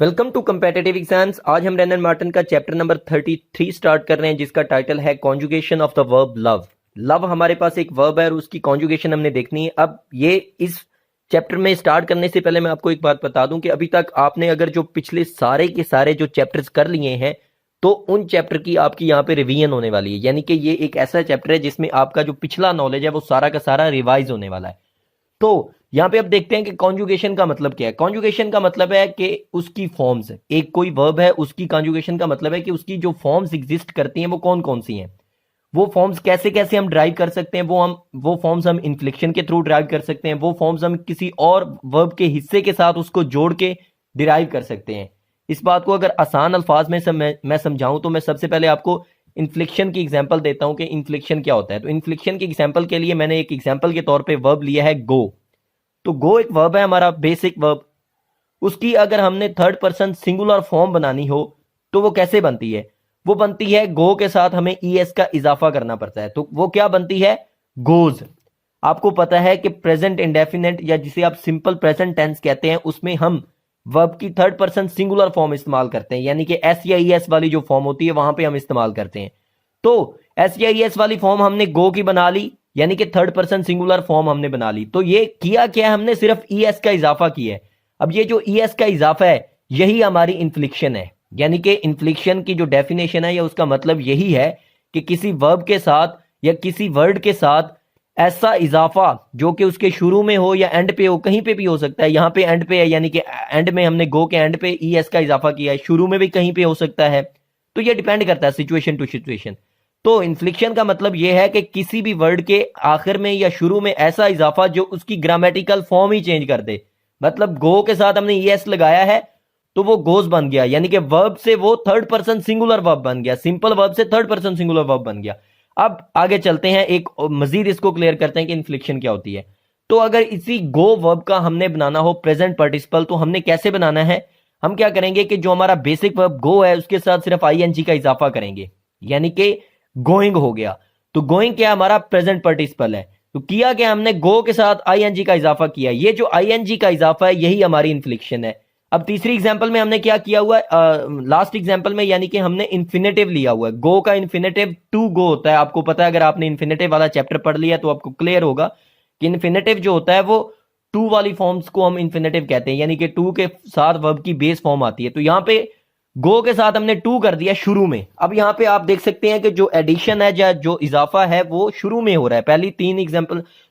Welcome to competitive exams. आज हम रेनन Martin का चैप्टर नंबर 33 स्टार्ट कर रहे हैं, जिसका टाइटल है conjugation of the verb love. Love हमारे पास एक वर्ब है और उसकी कॉन्जुगेशन हमने देखनी है। अब ये इस चैप्टर में स्टार्ट करने से पहले मैं आपको एक बात बता दूं कि अभी तक आपने अगर जो पिछले सारे के सारे जो चैप्टर्स कर लिए हैं तो उन चैप्टर की आपकी यहाँ पे रिवीजन होने वाली है। यानी कि ये एक ऐसा चैप्टर है जिसमें आपका जो पिछला नॉलेज है वो सारा का सारा रिवाइज होने वाला है। तो यहां पे अब देखते हैं कि कॉन्जुगेशन का मतलब क्या है। कॉन्जुगेशन का मतलब है कि उसकी फॉर्म्स, एक कोई वर्ब है उसकी कॉन्जुगेशन का मतलब है कि उसकी जो फॉर्म्स एग्जिस्ट करती हैं वो कौन कौन सी हैं, वो फॉर्म्स कैसे कैसे हम ड्राइव कर सकते हैं। वो फॉर्म्स हम इन्फ्लेक्शन के थ्रू ड्राइव कर सकते हैं, वो फॉर्म्स हम किसी और वर्ब के हिस्से के साथ उसको जोड़ के डिराइव कर सकते हैं। इस बात को अगर आसान अल्फाज में मैं समझाऊं तो मैं सबसे पहले आपको इन्फ्लेक्शन की एग्जांपल देता हूं कि इन्फ्लेक्शन क्या होता है। तो इन्फ्लेक्शन की एग्जांपल के लिए मैंने एक एग्जांपल के तौर पे वर्ब लिया है गो। तो गो एक वर्ब है, हमारा बेसिक वर्ब। उसकी अगर हमने थर्ड पर्सन सिंगुलर फॉर्म बनानी हो तो वो कैसे बनती है? वो बनती है गो के साथ हमें ईएस का इजाफा करना पड़ता है। तो वो क्या बनती है? गोज। आपको पता है कि प्रेजेंट इंडेफिनेट या जिसे आप सिंपल प्रेजेंट टेंस कहते हैं उसमें हम वर्ब की थर्ड पर्सन सिंगुलर फॉर्म इस्तेमाल करते हैं, यानी कि एस या ई एस वाली जो फॉर्म होती है वहां पे हम इस्तेमाल करते हैं। तो एस या ई एस वाली फॉर्म हमने गो की बना ली, यानी कि थर्ड पर्सन सिंगुलर फॉर्म हमने बना ली। तो ये किया क्या है, हमने सिर्फ ई एस का इजाफा किया है। अब ये जो ई एस का इजाफा है यही हमारी इन्फ्लिक्शन है। यानी कि इन्फ्लिक्शन की जो डेफिनेशन है या उसका मतलब यही है कि किसी वर्ब के साथ या किसी वर्ड के साथ ऐसा इजाफा जो कि उसके शुरू में हो या एंड पे हो, कहीं पे भी हो सकता है। यहां पे एंड पे है, यानी कि एंड में हमने गो के एंड पे ई एस का इजाफा किया है, शुरू में भी कहीं पे हो सकता है। तो ये डिपेंड करता है सिचुएशन टू सिचुएशन। तो इन्फ्लिक्शन का मतलब यह है कि किसी भी वर्ड के आखिर में या शुरू में ऐसा इजाफा जो उसकी ग्रामेटिकल फॉर्म ही चेंज कर दे। मतलब गो के साथ हमने एस लगाया है तो वो गोज बन गया, यानी कि वर्ब से वो थर्ड पर्सन सिंगुलर वर्ब बन गया, सिंपल वर्ब से थर्ड पर्सन सिंगुलर वर्ब बन गया। अब आगे चलते हैं, एक मजीद इसको क्लियर करते हैं कि इन्फ्लिक्शन क्या होती है। तो अगर इसी गो वर्ब का हमने बनाना हो प्रेजेंट पार्टिसिपल तो हमने कैसे बनाना है? हम क्या करेंगे कि जो हमारा बेसिक वर्ब गो है उसके साथ सिर्फ आईएनजी का इजाफा करेंगे, यानी कि गोइंग हो गया। तो गोइंग क्या हमारा प्रेजेंट पार्टिसिपल है। तो किया क्या हमने, गो के साथ आईएनजी का इजाफा किया। ये जो आईएनजी का इजाफा है यही हमारी इन्फ्लिक्शन है। अब तीसरी एग्जांपल में हमने क्या किया हुआ है, लास्ट एग्जांपल में, यानी कि हमने इन्फिनेटिव लिया हुआ है। गो का इन्फिनेटिव टू गो होता है। आपको पता है, अगर आपने इन्फिनेटिव वाला चैप्टर पढ़ लिया तो आपको क्लियर होगा कि इन्फिनेटिव जो होता है वो टू वाली फॉर्म्स को हम इन्फिनेटिव कहते हैं, यानी कि टू के साथ वर्ब की बेस फॉर्म आती है। तो यहां पे गो के साथ हमने टू कर दिया शुरू में। अब यहां पे आप देख सकते हैं कि जो एडिशन है या जो इजाफा है वो शुरू में हो रहा है। पहली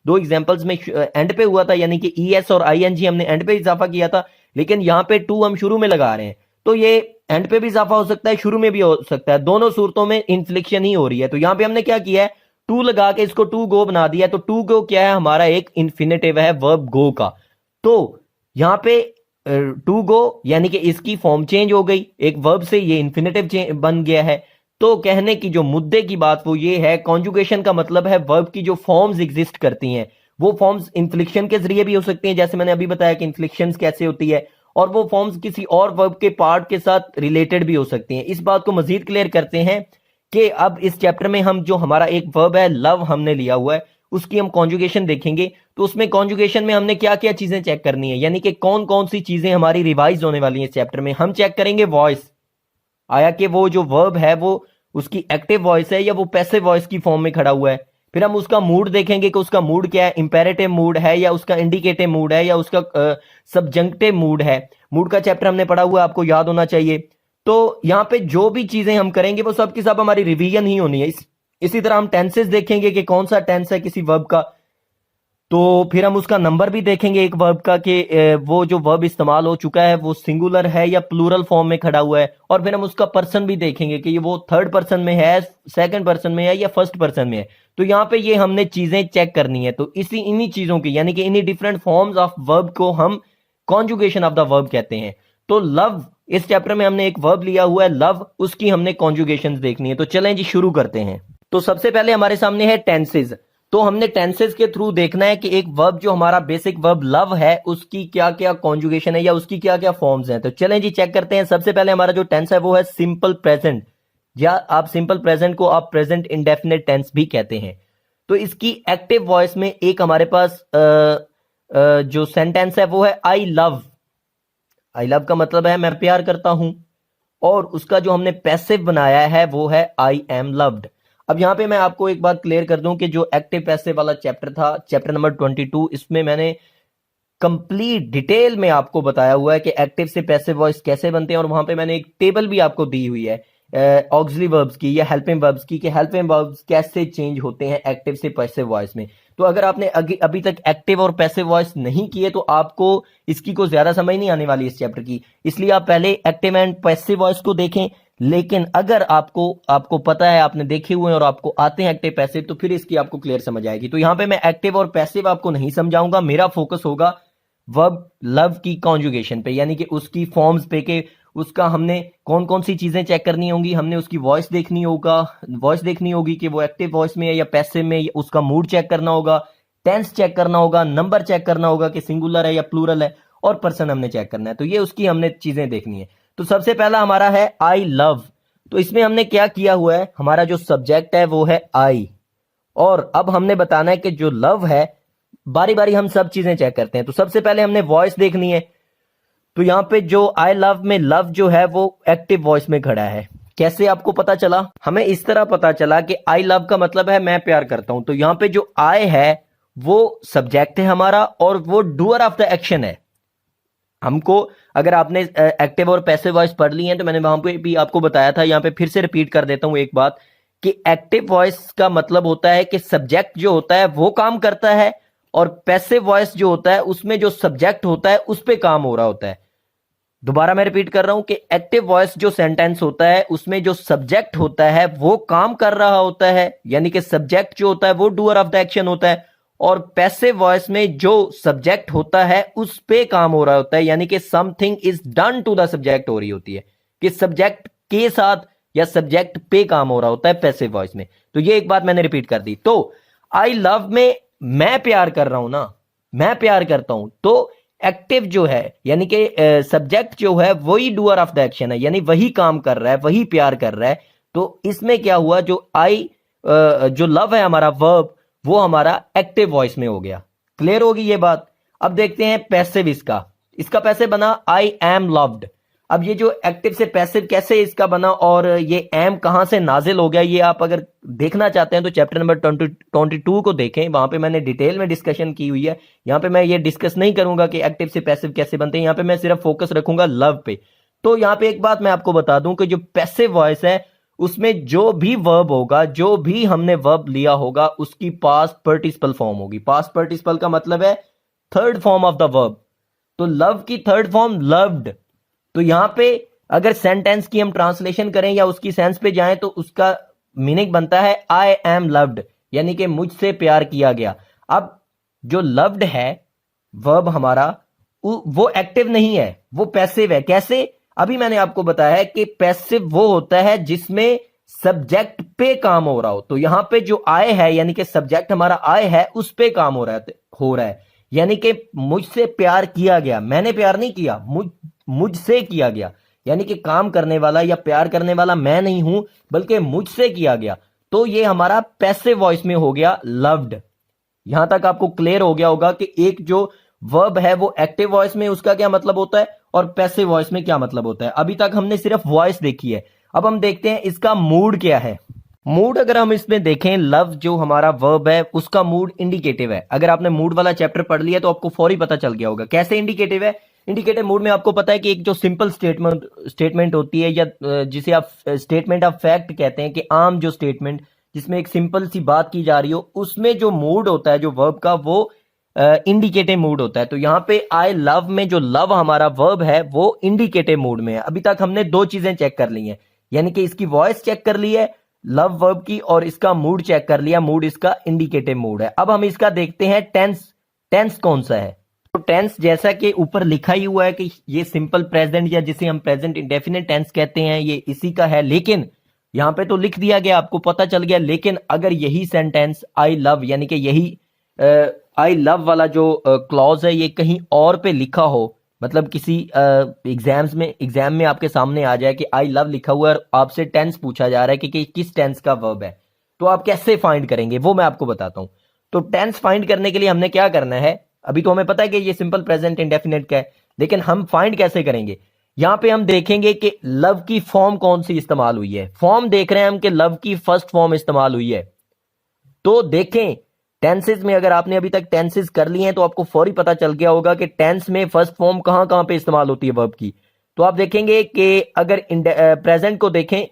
दो एग्जांपल्स में एंड पे हुआ था, यानी कि ई एस और आई एन जी हमने एंड पे इजाफा किया था, लेकिन यहां पे टू हम शुरू में लगा रहे हैं। तो ये एंड पे भी इजाफा हो सकता है, शुरू में भी हो सकता है, दोनों सूरतों में इन्फ्लिक्शन ही हो रही है। तो यहां पे हमने क्या किया है, टू लगा के इसको टू गो बना दिया। तो टू गो क्या है, हमारा एक इन्फिनेटिव है वर्ब गो का। तो यहां पे टू गो यानी कि इसकी फॉर्म चेंज हो गई, एक वर्ब से ये इन्फिनेटिव बन गया है। तो कहने की जो मुद्दे की बात वो ये है, कॉन्जुगेशन का मतलब है वर्ब की जो फॉर्म्स एग्जिस्ट करती हैं वो फॉर्म्स इन्फ्लिक्शन के जरिए भी हो सकती हैं, जैसे मैंने अभी बताया कि इन्फ्लिक्शन कैसे होती है, और वो फॉर्म्स किसी और वर्ब के पार्ट के साथ रिलेटेड भी हो सकती हैं। इस बात को मजीद क्लियर करते हैं कि अब इस चैप्टर में हम जो हमारा एक वर्ब है लव हमने लिया हुआ है उसकी हम कॉन्जुगेशन देखेंगे। तो उसमें कॉन्जुगेशन में हमने क्या क्या चीजें चेक करनी है, यानी कि कौन कौन सी चीजें हमारी रिवाइज होने वाली हैं इस चैप्टर में। हम चेक करेंगे वॉइस, आया कि वो जो वर्ब है वो उसकी एक्टिव वॉइस है या वो पैसिव वॉइस की फॉर्म में खड़ा हुआ है। फिर हम उसका मूड देखेंगे कि उसका मूड क्या है, इंपेरेटिव मूड है या उसका इंडिकेटिव मूड है या उसका सब्जंक्टिव मूड है। मूड का चैप्टर हमने पढ़ा हुआ है, आपको याद होना चाहिए। तो यहाँ पे जो भी चीजें हम करेंगे वो सब की सब हमारी रिवीजन ही होनी है। इसी तरह हम टेंसेस देखेंगे कि कौन सा टेंस है किसी वर्ब का। तो फिर हम उसका नंबर भी देखेंगे एक वर्ब का कि वो जो वर्ब इस्तेमाल हो चुका है वो सिंगुलर है या प्लूरल फॉर्म में खड़ा हुआ है। और फिर हम उसका पर्सन भी देखेंगे कि ये वो थर्ड पर्सन में है, सेकंड पर्सन में है या फर्स्ट पर्सन में है। तो यहाँ पे ये हमने चीजें चेक करनी है। तो इन्हीं चीजों की, यानी कि इन्हीं डिफरेंट फॉर्म्स ऑफ वर्ब को हम कॉन्जुगेशन ऑफ द वर्ब कहते हैं। तो लव, इस चैप्टर में हमने एक वर्ब लिया हुआ है लव, उसकी हमने कॉन्जुगेशन देखनी है। तो चलें जी शुरू करते हैं। तो सबसे पहले हमारे सामने है टेंसेज। तो हमने टेंसेज के थ्रू देखना है कि एक वर्ब जो हमारा बेसिक वर्ब लव है उसकी क्या क्या कॉन्जुगेशन है या उसकी क्या क्या फॉर्म्स हैं। तो चलें जी चेक करते हैं। सबसे पहले हमारा जो टेंस है वो है सिंपल प्रेजेंट, या आप सिंपल प्रेजेंट को आप प्रेजेंट इंडेफिनेट टेंस भी कहते हैं। तो इसकी एक्टिव वॉइस में एक हमारे पास जो सेंटेंस है वो है आई लव। आई लव का मतलब है मैं प्यार करता हूं, और उसका जो हमने पैसिव बनाया है वो है आई एम लव्ड। अब यहां पे मैं आपको एक बात क्लियर कर दूं कि जो एक्टिव पैसिव वाला चैप्टर था, चैप्टर नंबर 22, इसमें मैंने कंप्लीट डिटेल में आपको बताया हुआ है कि एक्टिव से पैसिव वॉइस कैसे बनते हैं, और वहां पे मैंने एक टेबल भी आपको दी हुई है ऑक्सिलरी वर्ब्स की या हेल्पिंग वर्ब्स की, कि हेल्पिंग वर्ब्स कैसे चेंज होते हैं एक्टिव से पैसिव वॉइस में। तो अगर आपने अभी तक एक्टिव और पैसिव वॉइस नहीं किए तो आपको इसकी को ज्यादा समझ नहीं आने वाली इस चैप्टर की, इसलिए आप पहले एक्टिव एंड पैसिव वॉइस को देखें। लेकिन अगर आपको पता है, आपने देखे हुए हैं और आपको आते हैं एक्टिव पैसिव, तो फिर इसकी आपको क्लियर समझ आएगी। तो यहां पे मैं एक्टिव और पैसिव आपको नहीं समझाऊंगा, मेरा फोकस होगा वर्ब लव की कॉन्जुगेशन पे, यानी कि उसकी फॉर्म्स पे, के उसका हमने कौन कौन सी चीजें चेक करनी होंगी। हमने उसकी वॉइस देखनी होगी कि वो एक्टिव वॉइस में है या पैसिव में, उसका मूड चेक करना होगा, टेंस चेक करना होगा, नंबर चेक करना होगा कि सिंगुलर है या प्लूरल है, और पर्सन हमने चेक करना है। तो ये उसकी हमने चीजें देखनी है। तो सबसे पहला हमारा है आई लव। तो इसमें हमने क्या किया हुआ है, हमारा जो सब्जेक्ट है वो है आई, और अब हमने बताना है कि जो लव है, बारी बारी हम सब चीजें चेक करते हैं। तो सबसे पहले हमने वॉइस देखनी है। तो यहां पे जो आई लव में लव जो है वो एक्टिव वॉइस में खड़ा है। कैसे आपको पता चला? हमें इस तरह पता चला कि आई लव का मतलब है मैं प्यार करता हूं। तो यहां पे जो आई है वो सब्जेक्ट है हमारा, और वो डूअर ऑफ द एक्शन है। हमको, अगर आपने एक्टिव और पैसिव वॉइस पढ़ ली है तो मैंने वहां पे भी आपको बताया था, यहां पे फिर से रिपीट कर देता हूं एक बात, कि एक्टिव वॉइस का मतलब होता है कि सब्जेक्ट जो होता है वो काम करता है, और पैसिव वॉइस जो होता है उसमें जो सब्जेक्ट होता है उस पे काम हो रहा होता है। दोबारा मैं रिपीट कर रहा हूं कि एक्टिव वॉइस जो सेंटेंस होता है उसमें जो सब्जेक्ट होता है वो काम कर रहा होता है, यानी कि सब्जेक्ट जो होता है वो डूअर ऑफ द एक्शन होता है, और पैसिव वॉइस में जो सब्जेक्ट होता है उस पे काम हो रहा होता है, यानी कि something is done to the subject हो रही होती है, कि सब्जेक्ट के साथ या सब्जेक्ट पे काम हो रहा होता है पैसिव वॉइस में। तो ये एक बात मैंने रिपीट कर दी। तो आई लव में मैं प्यार कर रहा हूं ना, मैं प्यार करता हूं, तो एक्टिव जो है यानी कि सब्जेक्ट जो है वही डूअर ऑफ द एक्शन है, यानी वही काम कर रहा है, वही प्यार कर रहा है। तो इसमें क्या हुआ, जो जो लव है हमारा वर्ब, वो हमारा एक्टिव वॉइस में हो गया। क्लियर होगी ये बात? अब देखते हैं पैसिव इसका। इसका पैसिव बना आई एम लव्ड। अब ये जो एक्टिव से पैसिव कैसे इसका बना, और ये एम कहां से नाजिल हो गया, ये आप अगर देखना चाहते हैं तो चैप्टर नंबर 22 को देखें, वहां पे मैंने डिटेल में डिस्कशन की हुई है। यहां पे मैं ये डिस्कस नहीं करूंगा कि एक्टिव से पैसिव कैसे बनते हैं, यहां पे मैं सिर्फ फोकस रखूंगा लव पे। तो यहां पे एक बात मैं आपको बता दूं कि जो पैसिव वॉइस है उसमें जो भी वर्ब होगा, जो भी हमने वर्ब लिया होगा, उसकी पास्ट पार्टिसिपल फॉर्म होगी। पास्ट पार्टिसिपल का मतलब है third form of the verb. तो लव की थर्ड फॉर्म लव्ड। तो यहां पे अगर सेंटेंस की हम ट्रांसलेशन करें या उसकी सेंस पे जाएं तो उसका मीनिंग बनता है आई एम लव्ड, यानी कि मुझसे प्यार किया गया। अब जो लव्ड है वर्ब हमारा, वो एक्टिव नहीं है, वो पैसिव है। कैसे? अभी मैंने आपको बताया है कि पैसिव वो होता है जिसमें सब्जेक्ट पे काम हो रहा हो। तो यहां पे जो आए है, यानी कि सब्जेक्ट हमारा आए है, उस पे काम हो रहा है, यानी कि मुझसे प्यार किया गया। मैंने प्यार नहीं किया, मुझसे किया गया, यानी कि काम करने वाला या प्यार करने वाला मैं नहीं हूं, बल्कि मुझसे किया गया। तो ये हमारा पैसिव वॉइस में हो गया लव्ड। यहां तक आपको क्लियर हो गया होगा कि एक जो वर्ब है वो एक्टिव वॉइस में उसका क्या मतलब होता है और पैसिव वॉइस में क्या मतलब होता है। अभी तक हमने सिर्फ वॉइस देखी है, अब हम देखते हैं इसका मूड क्या है। मूड अगर हम इसमें देखें, लव जो हमारा वर्ब है उसका मूड इंडिकेटिव है। अगर आपने मूड वाला चैप्टर पढ़ लिया तो आपको फौरी पता चल गया होगा कैसे इंडिकेटिव है। इंडिकेटिव मूड में आपको पता है कि एक जो सिंपल स्टेटमेंट होती है, या जिसे आप स्टेटमेंट ऑफ फैक्ट कहते हैं, कि आम जो स्टेटमेंट जिसमें एक सिंपल सी बात की जा रही हो, उसमें जो मूड होता है जो वर्ब का, वो इंडिकेटिव मूड होता है। तो यहां पे आई लव में जो लव हमारा वर्ब है वो इंडिकेटिव मूड में है। अभी तक हमने दो चीजें चेक कर ली हैं, यानी कि इसकी वॉइस चेक कर ली है लव वर्ब की, और इसका मूड चेक कर लिया, मूड इसका इंडिकेटिव मूड है। अब हम इसका देखते हैं टेंस। टेंस कौन सा है? तो टेंस जैसा कि ऊपर लिखा ही हुआ है कि ये सिंपल प्रेजेंट या जिसे हम प्रेजेंट इंडेफिनिट टेंस कहते हैं, ये इसी का है। लेकिन यहां पे तो लिख दिया गया, आपको पता चल गया। लेकिन अगर यही सेंटेंस आई लव, यानी कि यही आई लव वाला जो क्लॉज है, ये कहीं और पे लिखा हो, मतलब किसी एग्जाम में आपके सामने आ जाए कि आई लव लिखा हुआ है और आपसे टेंस पूछा जा रहा है कि किस टेंस का वर्ब है, तो आप कैसे फाइंड करेंगे वो मैं आपको बताता हूं। तो टेंस फाइंड करने के लिए हमने क्या करना है, अभी तो हमें पता है कि ये सिंपल प्रेजेंट इंडेफिनिट का है, लेकिन हम फाइंड कैसे करेंगे? यहां पे हम देखेंगे कि लव की फॉर्म कौन सी इस्तेमाल हुई है। फॉर्म देख रहे हैं हम कि लव की फर्स्ट फॉर्म इस्तेमाल हुई है। तो देखें टेंसेस में, अगर आपने अभी तक टेंसेस कर लिए हैं तो आपको फौरी पता चल गया होगा कि टेंस में फर्स्ट फॉर्म कहां कहां पे इस्तेमाल होती है वर्ब की। तो आप देखेंगे कि अगर प्रेजेंट को देखें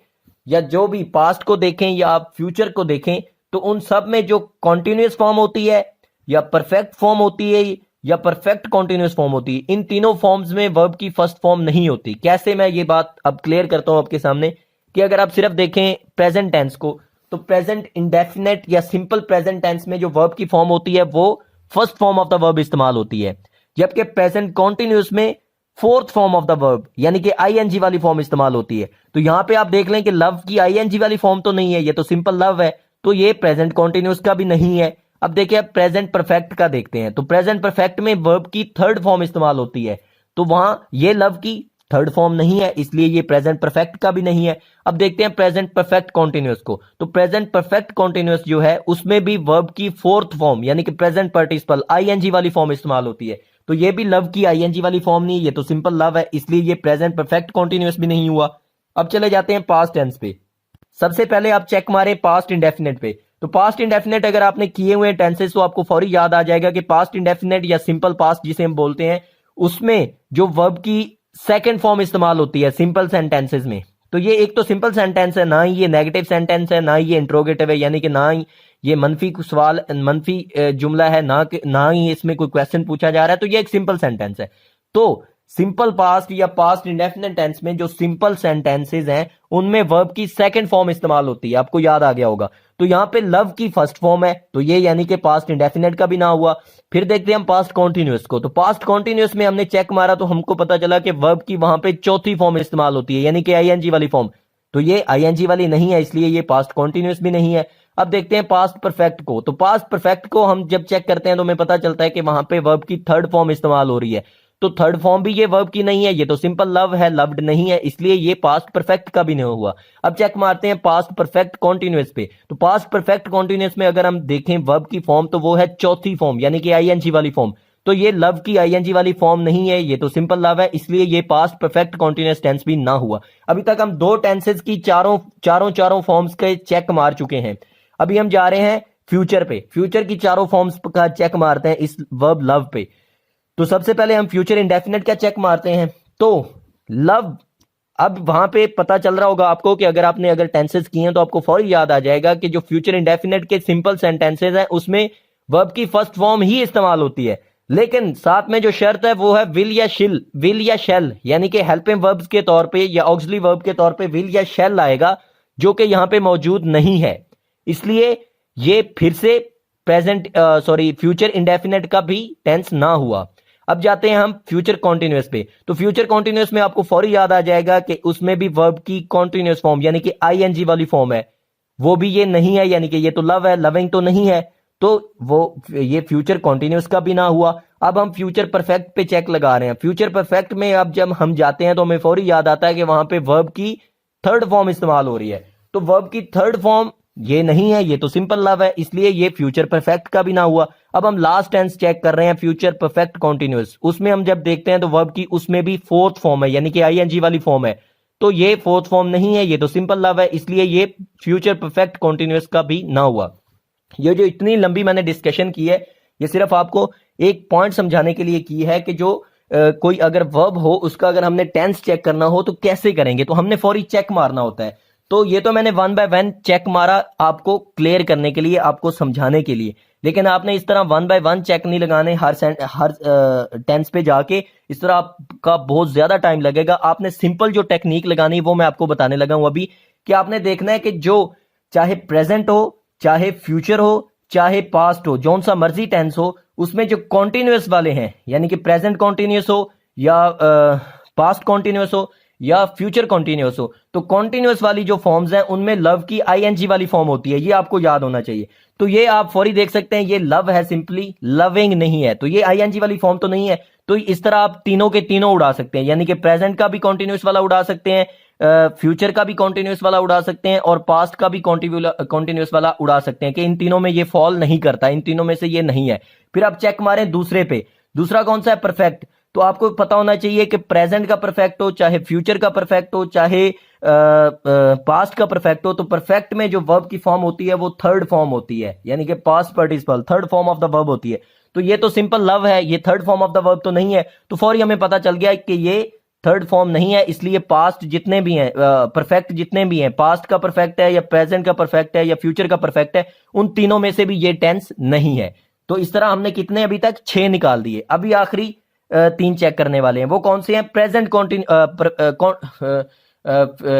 या जो भी पास्ट को देखें या आप फ्यूचर को देखें, तो उन सब में जो कॉन्टिन्यूस फॉर्म होती है या परफेक्ट फॉर्म होती है या परफेक्ट कॉन्टिन्यूस फॉर्म होती है, इन तीनों फॉर्म्स में वर्ब की फर्स्ट फॉर्म नहीं होती। कैसे, मैं ये बात अब क्लियर करता हूं आपके सामने कि अगर आप सिर्फ देखें प्रेजेंट टेंस को, तो प्रेजेंट इंडेफिनेट या सिंपल प्रेजेंट टेंस में जो वर्ब की फॉर्म होती है वो first form of the verb इस्तेमाल होती है, जबकि प्रेजेंट कॉन्टिन्यूस में fourth form of the verb यानी कि आईएनजी वाली फॉर्म इस्तेमाल होती है। तो यहां पे आप देख लें कि लव की आईएनजी वाली फॉर्म तो नहीं है, ये तो सिंपल लव है, तो ये प्रेजेंट कॉन्टिन्यूस का भी नहीं है। अब देखिए, आप प्रेजेंट परफेक्ट का देखते हैं, तो प्रेजेंट परफेक्ट में वर्ब की थर्ड फॉर्म इस्तेमाल होती है, तो वहां ये लव की थर्ड फॉर्म नहीं है, इसलिए ये प्रेजेंट परफेक्ट का भी नहीं है। अब देखते हैं प्रेजेंट परफेक्ट कॉन्टिन्यूस को, तो प्रेजेंट परफेक्ट कॉन्टिन्यूस जो है उसमें भी वर्ब की फोर्थ फॉर्म यानी कि प्रेजेंट पार्टिसिपल आईएनजी वाली फॉर्म इस्तेमाल होती है, तो ये भी लव की आईएनजी वाली फॉर्म नहीं, ये तो सिंपल लव है, इसलिए ये प्रेजेंट परफेक्ट कॉन्टिन्यूस भी नहीं हुआ। अब चले जाते हैं पास्ट टेंस पे। सबसे पहले आप चेक मारे पास्ट इंडेफिनेट पे, तो पास्ट इंडेफिनेट अगर आपने किए हुए टेंसेस तो आपको फौरी याद आ जाएगा कि पास्ट इंडेफिनेट या सिंपल पास्ट जिसे हम बोलते हैं, उसमें जो वर्ब की सेकंड फॉर्म इस्तेमाल होती है सिंपल सेंटेंसेस में। तो ये एक तो सिंपल सेंटेंस है, ना ही ये नेगेटिव सेंटेंस है, ना ही ये इंट्रोगेटिव है, यानी कि ना ही ये मंफी सवाल मंफी जुमला है, ना ही इसमें कोई क्वेश्चन पूछा जा रहा है, तो ये एक सिंपल सेंटेंस है। तो सिंपल पास्ट या पास्ट इंडेफिनिट टेंस में जो सिंपल सेंटेंसेस हैं उनमें वर्ब की सेकंड फॉर्म इस्तेमाल होती है, आपको याद आ गया होगा। तो यहां पे लव की फर्स्ट फॉर्म है, तो ये यानी कि पास्ट इंडेफिनिट का भी ना हुआ। फिर देखते हैं हम पास्ट कॉन्टिन्यूस को, तो पास्ट कॉन्टिन्यूस में हमने चेक मारा तो हमको पता चला कि वर्ब की वहां पे चौथी फॉर्म इस्तेमाल होती है यानी कि आईएनजी वाली फॉर्म, तो ये आईएनजी वाली नहीं है, इसलिए ये पास्ट कॉन्टिन्यूस भी नहीं है। अब देखते हैं पास्ट परफेक्ट को, तो पास्ट परफेक्ट को हम जब चेक करते हैं तो हमें पता चलता है कि वहां पे वर्ब की थर्ड फॉर्म इस्तेमाल हो रही है, तो थर्ड फॉर्म भी ये वर्ब की नहीं है, ये तो सिंपल लव है, लव्ड नहीं है, इसलिए ये पास्ट परफेक्ट का भी नहीं हुआ। अब चेक मारते हैं पास्ट परफेक्ट कॉन्टिन्यूस पे, तो पास्ट परफेक्ट कॉन्टिन्यूस में अगर हम देखें वर्ब की फॉर्म तो वो है चौथी फॉर्म यानी कि आईएनजी वाली फॉर्म, तो ये लव की आईएनजी वाली फॉर्म नहीं है, ये तो सिंपल लव है, इसलिए ये पास्ट परफेक्ट कॉन्टिन्यूस टेंस भी ना हुआ। अभी तक हम दो टेंसेस की चारों फॉर्म्स के चेक मार चुके हैं। अभी हम जा रहे हैं फ्यूचर पे, फ्यूचर की चारों फॉर्म्स का चेक मारते हैं इस वर्ब लव पे। तो सबसे पहले हम फ्यूचर इंडेफिनेट का चेक मारते हैं, तो लव, अब वहां पे पता चल रहा होगा आपको कि अगर टेंसेस किए हैं तो आपको फौरी याद आ जाएगा कि जो फ्यूचर इंडेफिनेट के सिंपल सेंटेंसेस हैं उसमें वर्ब की फर्स्ट फॉर्म ही इस्तेमाल होती है, लेकिन साथ में जो शर्त है वो है विल या शेल, यानी कि हेल्पिंग वर्ब्स के तौर पे या ऑक्सिलरी वर्ब के तौर पे विल या शेल आएगा, जो कि यहां पे मौजूद नहीं है, इसलिए ये फिर से फ्यूचर इंडेफिनेट का भी टेंस ना हुआ। अब जाते हैं हम फ्यूचर कॉन्टिन्यूस पे, तो फ्यूचर कॉन्टिन्यूस में आपको फौरी याद आ जाएगा कि उसमें भी वर्ब की कॉन्टिन्यूस फॉर्म यानी कि आईएनजी वाली फॉर्म है, वो भी ये नहीं है, यानी कि ये तो लव है, लविंग तो नहीं है, तो वो ये फ्यूचर कॉन्टिन्यूस का भी ना हुआ। अब हम फ्यूचर परफेक्ट पे चेक लगा रहे हैं, फ्यूचर परफेक्ट में अब जब हम जाते हैं तो हमें फौरी याद आता है कि वहां पे वर्ब की थर्ड फॉर्म इस्तेमाल हो रही है, तो वर्ब की थर्ड फॉर्म ये नहीं है, ये तो सिंपल लव है, इसलिए ये फ्यूचर परफेक्ट का भी ना हुआ। अब हम लास्ट टेंस चेक कर रहे हैं फ्यूचर परफेक्ट कॉन्टिन्यूस, उसमें हम जब देखते हैं तो वर्ब की उसमें भी फोर्थ फॉर्म है यानी कि आईएनजी वाली फॉर्म है, तो ये फोर्थ फॉर्म नहीं है, ये तो सिंपल लव है, इसलिए ये फ्यूचर परफेक्ट कॉन्टिन्यूस का भी ना हुआ। ये जो इतनी लंबी मैंने डिस्कशन की है ये सिर्फ आपको एक पॉइंट समझाने के लिए की है कि जो कोई अगर वर्ब हो उसका अगर हमने टेंस चेक करना हो तो कैसे करेंगे, तो हमने फौरी चेक मारना होता है। तो ये तो मैंने 1 बाय 1 चेक मारा आपको क्लियर करने के लिए, आपको समझाने के लिए, लेकिन आपने इस तरह 1 बाय 1 चेक नहीं लगाने हर टेंस पे जाके, इस तरह आपका बहुत ज्यादा टाइम लगेगा। आपने सिंपल जो टेक्निक लगानी वो मैं आपको बताने लगा हूं अभी, कि आपने देखना है कि जो चाहे प्रेजेंट हो, चाहे फ्यूचर हो, चाहे पास्ट हो, जौन सा मर्जी टेंस हो, उसमें जो कॉन्टिन्यूस वाले हैं यानी कि प्रेजेंट कॉन्टिन्यूस हो या पास्ट कॉन्टिन्यूस हो या फ्यूचर कॉन्टिन्यूस हो, तो कॉन्टिन्यूस वाली जो फॉर्म्स हैं उनमें लव की आईएनजी वाली फॉर्म होती है, ये आपको याद होना चाहिए। तो ये आप फौरी देख सकते हैं ये लव है, सिंपली लविंग नहीं है, तो ये आईएनजी वाली फॉर्म तो नहीं है। तो इस तरह आप तीनों के तीनों उड़ा सकते हैं, यानी कि प्रेजेंट का भी कॉन्टिन्यूस वाला उड़ा सकते हैं, फ्यूचर का भी कॉन्टिन्यूस वाला उड़ा सकते हैं और पास्ट का भी कॉन्टिन्यूस वाला उड़ा सकते हैं, कि इन तीनों में ये फॉल नहीं करता, इन तीनों में से ये नहीं है। फिर आप चेक मारें दूसरे पे, दूसरा कौन सा है, परफेक्ट। तो आपको पता होना चाहिए कि प्रेजेंट का परफेक्ट हो, चाहे फ्यूचर का परफेक्ट हो, चाहे पास्ट का परफेक्ट हो, तो परफेक्ट में जो वर्ब की फॉर्म होती है वो थर्ड फॉर्म होती है, यानी कि past participle third form of the verb होती है। तो ये तो सिंपल लव है, ये third form of the verb तो नहीं है, तो फौरी हमें पता चल गया कि ये थर्ड फॉर्म नहीं है। इसलिए पास्ट जितने भी हैं, परफेक्ट जितने भी हैं, पास्ट का परफेक्ट है या प्रेजेंट का परफेक्ट है या फ्यूचर का परफेक्ट है, उन तीनों में से भी ये टेंस नहीं है। तो इस तरह हमने कितने अभी तक 6 निकाल दिए। अभी आखिरी 3 चेक करने वाले हैं। वो कौन से हैं? प्रेजेंट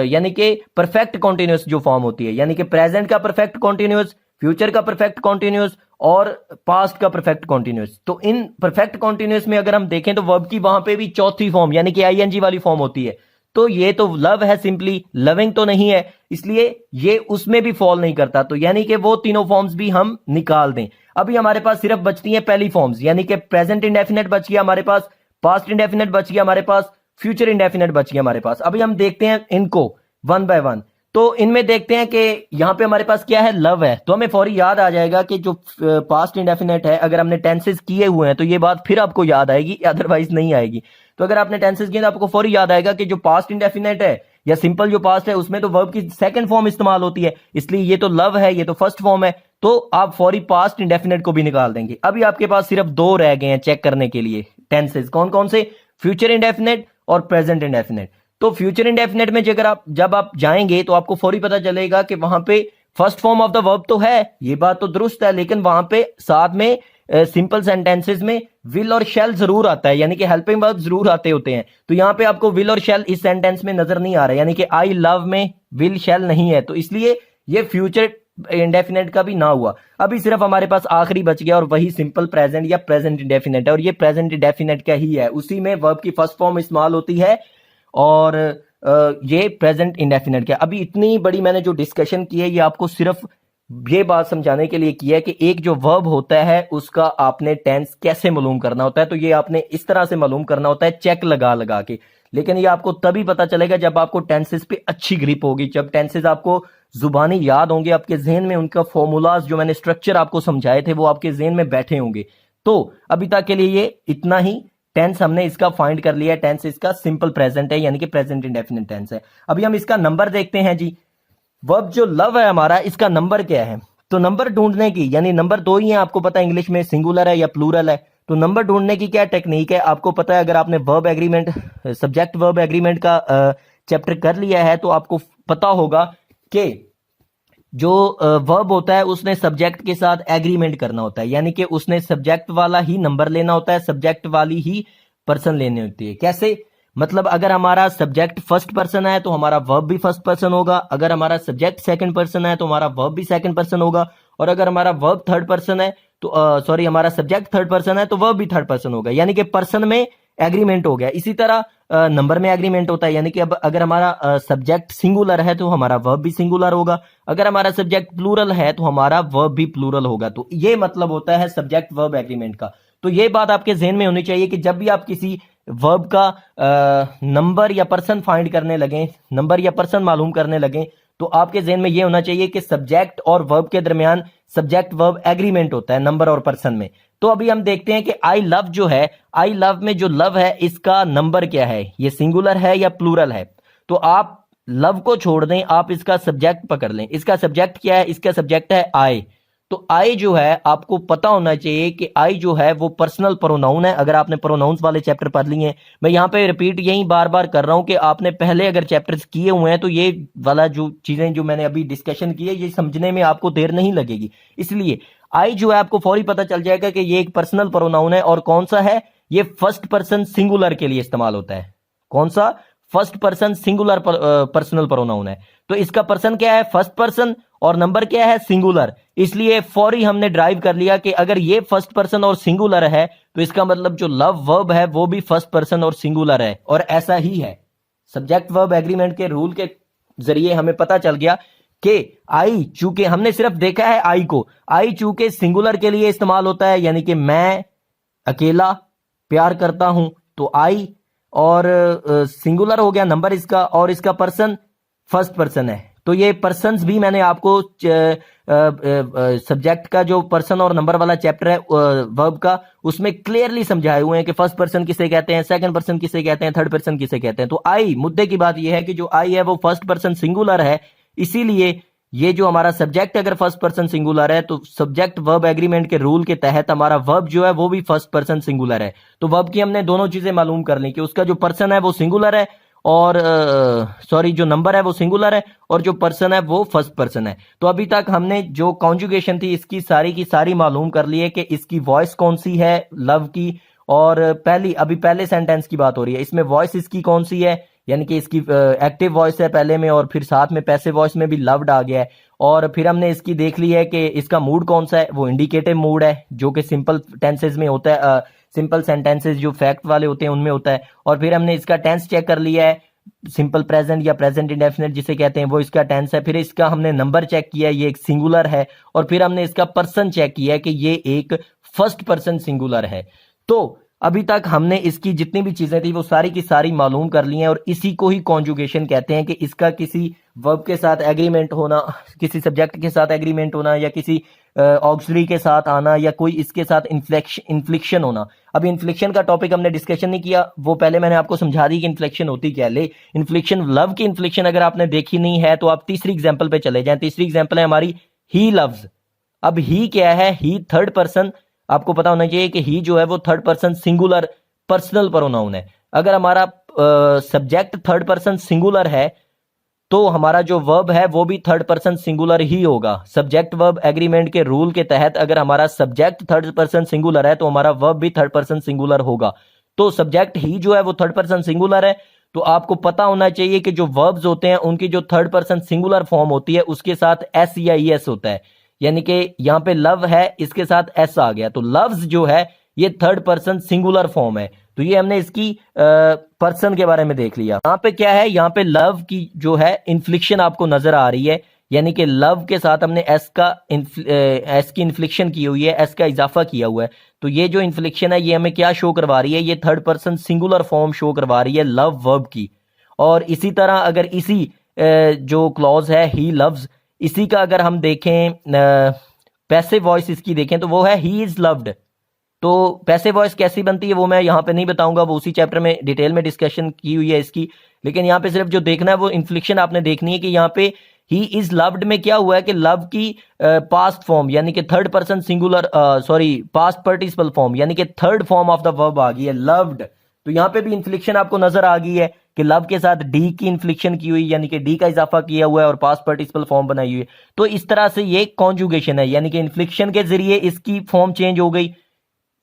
यानी कि परफेक्ट कॉन्टिन्यूस जो फॉर्म होती है, यानी कि प्रेजेंट का परफेक्ट कॉन्टिन्यूस, फ्यूचर का परफेक्ट कॉन्टिन्यूस और पास्ट का परफेक्ट कॉन्टिन्यूस। तो इन परफेक्ट कॉन्टिन्यूस में अगर हम देखें तो वर्ब की वहां पे भी चौथी फॉर्म यानी कि आईएनजी वाली फॉर्म होती है। तो ये तो लव है, सिंपली लविंग तो नहीं है, इसलिए ये उसमें भी फॉल नहीं करता। तो यानी कि वो तीनों फॉर्म्स भी हम निकाल दें। अभी हमारे पास सिर्फ बचती है पहली फॉर्म्स, यानी कि प्रेजेंट इंडेफिनेट बच गया हमारे पास, पास्ट इंडेफिनेट बच गया हमारे पास, फ्यूचर इंडेफिनेट बच गया हमारे पास। अभी हम देखते हैं इनको वन बाय वन। तो इनमें देखते हैं कि यहां पे हमारे पास क्या है, लव है। तो हमें फौरी याद आ जाएगा कि जो पास्ट इंडेफिनेट है, अगर हमने टेंसेस किए हुए हैं तो ये बात फिर आपको याद आएगी, अदरवाइज नहीं आएगी। तो अगर आपने टेंसेस किए तो आपको फौरी याद आएगा कि जो पास्ट इंडेफिनेट है या सिंपल जो पास्ट है उसमें तो वर्ब की सेकंड फॉर्म इस्तेमाल होती है, इसलिए ये तो लव है, ये तो फर्स्ट फॉर्म है। तो आप फौरी पास्ट इंडेफिनेट को भी निकाल देंगे। अभी आपके पास सिर्फ 2 रह गए हैं चेक करने के लिए टेंसेस। कौन कौन से? फ्यूचर इंडेफिनेट और प्रेजेंट इंडेफिनेट। तो फ्यूचर इंडेफिनेट में जब आप जाएंगे तो आपको फौरी पता चलेगा कि वहां पे first form of the verb तो है, ये बात तो दुरुस्त है, लेकिन वहां पे साथ में सिंपल सेंटेंसेस में विल और शेल जरूर आता है, यानी कि हेल्पिंग वर्ब जरूर आते होते हैं। तो यहां पे आपको विल और शेल इस सेंटेंस में नजर नहीं आ रहा है, यानी कि आई लव में विल शेल नहीं है, तो इसलिए ये फ्यूचर इंडेफिनेट का भी ना हुआ। अभी सिर्फ हमारे पास आखिरी बच गया और वही सिंपल प्रेजेंट या प्रेजेंट इंडेफिनेट है, और ये प्रेजेंट इंडेफिनेट का ही है, उसी में वर्ब की फर्स्ट फॉर्म इस्तेमाल होती है और ये प्रेजेंट इंडेफिनेट का। अभी इतनी बड़ी मैंने जो डिस्कशन की है ये आपको सिर्फ ये बात समझाने के लिए किया है कि एक जो वर्ब होता है उसका आपने टेंस कैसे मालूम करना होता है। तो ये आपने इस तरह से मालूम करना होता है, चेक लगा लगा के। लेकिन ये आपको तभी पता चलेगा जब आपको टेंसेस पे अच्छी ग्रिप होगी, जब टेंसेस आपको जुबानी याद होंगे, आपके जहन में उनका फॉर्मूलाज जो मैंने स्ट्रक्चर आपको समझाए थे वो आपके जहन में बैठे होंगे। तो अभी तक के लिए ये इतना ही। टेंस हमने इसका फाइंड कर लिया, टेंस इसका सिंपल प्रेजेंट है, यानी कि प्रेजेंट इंडेफिनिट टेंस है। अभी हम इसका नंबर देखते हैं जी। वर्ब जो लव है हमारा, इसका नंबर क्या है? तो नंबर ढूंढने की, यानी नंबर 2 ही है, आपको पता है इंग्लिश में सिंगुलर है या प्लूरल है। तो नंबर ढूंढने की क्या टेक्निक है आपको पता है। अगर आपने verb agreement, subject verb agreement का चैप्टर कर लिया है तो आपको पता होगा कि जो वर्ब होता है उसने सब्जेक्ट के साथ एग्रीमेंट करना होता है, यानी कि उसने सब्जेक्ट वाला ही नंबर लेना होता है, सब्जेक्ट वाली ही पर्सन लेनी होती है। कैसे? मतलब अगर हमारा सब्जेक्ट फर्स्ट पर्सन है तो हमारा वर्ब भी फर्स्ट पर्सन होगा, अगर हमारा सब्जेक्ट सेकंड पर्सन है तो हमारा वर्ब भी सेकंड पर्सन होगा, और अगर हमारा वर्ब थर्ड पर्सन है तो हमारा सब्जेक्ट थर्ड पर्सन है तो वर्ब भी थर्ड पर्सन होगा, यानी कि पर्सन में एग्रीमेंट हो गया। इसी तरह नंबर में एग्रीमेंट होता है, यानी कि अब अगर हमारा सब्जेक्ट सिंगुलर है तो हमारा वर्ब भी सिंगुलर होगा, अगर हमारा सब्जेक्ट प्लूरल है तो हमारा वर्ब भी प्लूरल होगा। तो ये मतलब होता है सब्जेक्ट वर्ब एग्रीमेंट का। तो ये बात आपके जहन में होनी चाहिए कि जब भी आप किसी वर्ब का नंबर या पर्सन फाइंड करने लगे, नंबर या पर्सन मालूम करने लगे, तो आपके जहन में ये होना चाहिए कि सब्जेक्ट और वर्ब के दरमियान सब्जेक्ट वर्ब एग्रीमेंट होता है नंबर और पर्सन में। तो अभी हम देखते हैं कि आई लव जो है, आई लव में जो लव है इसका नंबर क्या है, ये सिंगुलर है या प्लूरल है। तो आप लव को छोड़ दें, आप इसका सब्जेक्ट पकड़ लें। इसका सब्जेक्ट क्या है? इसका सब्जेक्ट है आई। तो आई जो है आपको पता होना चाहिए कि आई जो है वो पर्सनल प्रोनाउन है। अगर आपने प्रोनाउंस वाले चैप्टर पढ़ लिए हैं, मैं यहाँ पे रिपीट यही बार बार कर रहा हूं कि आपने पहले अगर चैप्टर्स किए हुए हैं तो ये वाला जो चीजें जो मैंने अभी डिस्कशन की है ये समझने में आपको देर नहीं लगेगी। इसलिए आई जो है आपको फौरी पता चल जाएगा कि ये एक पर्सनल प्रोनाउन है, और कौन सा है? ये फर्स्ट पर्सन सिंगुलर के लिए इस्तेमाल होता है। कौन सा? First person singular personal pronoun है। तो इसका पर्सन क्या है? फर्स्ट पर्सन, और नंबर क्या है? सिंगुलर। इसलिए फौरी हमने ड्राइव कर लिया कि अगर ये फर्स्ट पर्सन और सिंगुलर है तो इसका मतलब जो लव वर्ब है वो भी फर्स्ट पर्सन और सिंगुलर है, और ऐसा ही है। सब्जेक्ट वर्ब एग्रीमेंट के रूल के जरिए हमें पता चल गया कि आई, चूंकि हमने सिर्फ देखा है आई को, आई चूंकि सिंगुलर के लिए इस्तेमाल होता है, यानी कि मैं अकेला प्यार करता हूं, तो आई, और सिंगुलर हो गया नंबर इसका, और इसका पर्सन फर्स्ट पर्सन है। तो ये पर्सन्स भी मैंने आपको सब्जेक्ट का जो पर्सन और नंबर वाला चैप्टर है वर्ब का, उसमें क्लियरली समझाए हुए हैं कि फर्स्ट पर्सन किसे कहते हैं, सेकंड पर्सन किसे कहते हैं, थर्ड पर्सन किसे कहते हैं। तो आई, मुद्दे की बात यह है कि जो आई है वो फर्स्ट पर्सन सिंगुलर है, इसीलिए ये जो हमारा सब्जेक्ट अगर फर्स्ट पर्सन सिंगुलर है तो सब्जेक्ट वर्ब एग्रीमेंट के रूल के तहत हमारा वर्ब जो है वो भी फर्स्ट पर्सन सिंगुलर है। तो वर्ब की हमने दोनों चीजें मालूम कर ली कि उसका जो पर्सन है वो सिंगुलर है और सॉरी जो नंबर है वो सिंगुलर है और जो पर्सन है वो फर्स्ट पर्सन है। तो अभी तक हमने जो कॉन्जुगेशन थी इसकी सारी मालूम कर ली है कि इसकी वॉइस कौन सी है लव की, और अभी पहले सेंटेंस की बात हो रही है, इसमें वॉइस इसकी कौन सी है, यानी कि इसकी एक्टिव वॉइस है पहले में और फिर साथ में पैसिव वॉइस में भी लव्ड आ गया है। और फिर हमने इसकी देख ली है कि इसका मूड कौन सा है, वो इंडिकेटिव मूड है जो कि सिंपल टेंसेज में होता है, सिंपल सेंटेंसेज जो फैक्ट वाले होते हैं उनमें होता है। और फिर हमने इसका टेंस चेक कर लिया है, सिंपल प्रेजेंट या प्रेजेंट इंडेफिनिट जिसे कहते हैं वो इसका टेंस है। फिर इसका हमने नंबर चेक किया है, ये एक सिंगुलर है। और फिर हमने इसका पर्सन चेक किया है कि ये एक फर्स्ट पर्सन सिंगुलर है। तो अभी तक हमने इसकी जितनी भी चीजें थी वो सारी की सारी मालूम कर ली हैं और इसी को ही कॉन्जुगेशन कहते हैं कि इसका किसी वर्ब के साथ एग्रीमेंट होना, किसी सब्जेक्ट के साथ एग्रीमेंट होना या किसी ऑक्सिलरी के साथ आना या कोई इसके साथ इन्फ्लेक्शन होना। अब इन्फ्लेक्शन का टॉपिक हमने डिस्कशन नहीं किया, वो पहले मैंने आपको समझा दी कि इन्फ्लेक्शन होती क्या है। इन्फ्लेक्शन, लव की इन्फ्लेक्शन अगर आपने देखी नहीं है तो आप तीसरी एग्जाम्पल पे चले जाएं। तीसरी एग्जाम्पल है हमारी ही लव्स। अब ही क्या है, ही थर्ड पर्सन, आपको पता होना चाहिए कि ही जो है वो third person singular personal pronoun है। अगर हमारा सब्जेक्ट थर्ड पर्सन सिंगुलर है तो हमारा जो वर्ब है वो भी थर्ड पर्सन सिंगुलर ही होगा। सब्जेक्ट वर्ब एग्रीमेंट के रूल के तहत अगर हमारा सब्जेक्ट थर्ड पर्सन सिंगुलर है तो हमारा वर्ब भी थर्ड पर्सन सिंगुलर होगा। तो सब्जेक्ट ही जो है वो थर्ड पर्सन सिंगुलर है, तो आपको पता होना चाहिए कि जो वर्ब्स होते हैं उनकी जो थर्ड पर्सन सिंगुलर फॉर्म होती है उसके साथ एस या ई एस होता है। यानी कि यहां पे लव है, इसके साथ एस आ गया, तो लव्स जो है ये थर्ड पर्सन सिंगुलर फॉर्म है। तो ये हमने इसकी पर्सन के बारे में देख लिया। यहाँ पे क्या है, यहाँ पे लव की जो है इन्फ्लिक्शन आपको नजर आ रही है, यानी कि लव के साथ हमने एस की इन्फ्लिक्शन की हुई है, एस का इजाफा किया हुआ है। तो ये जो इन्फ्लिक्शन है ये हमें क्या शो करवा रही है, ये third person singular form show करवा रही है लव वर्ब की। और इसी तरह अगर इसी जो क्लॉज है ही लव्स, इसी का अगर हम देखें पैसिव वॉइस इसकी देखें तो वो है ही इज लव्ड। तो पैसिव वॉइस कैसी बनती है वो मैं यहाँ पे नहीं बताऊंगा, वो उसी चैप्टर में डिटेल में डिस्कशन की हुई है इसकी। लेकिन यहाँ पे सिर्फ जो देखना है वो इन्फ्लिक्शन आपने देखनी है कि यहाँ पे ही इज लव्ड में क्या हुआ है कि लव की पास्ट फॉर्म यानी कि third person singular past participle form यानी कि third form of the verb आ गई है लव्ड। तो यहाँ पे भी इन्फ्लिक्शन आपको नजर आ गई है कि लव के साथ डी की इन्फ्लिक्शन की हुई, यानी कि डी का इजाफा किया हुआ है और पास्ट पार्टिसिपल फॉर्म बनाई हुई है। तो इस तरह से ये कॉन्जुगेशन है, यानी कि इन्फ्लिक्शन के जरिए इसकी फॉर्म चेंज हो गई,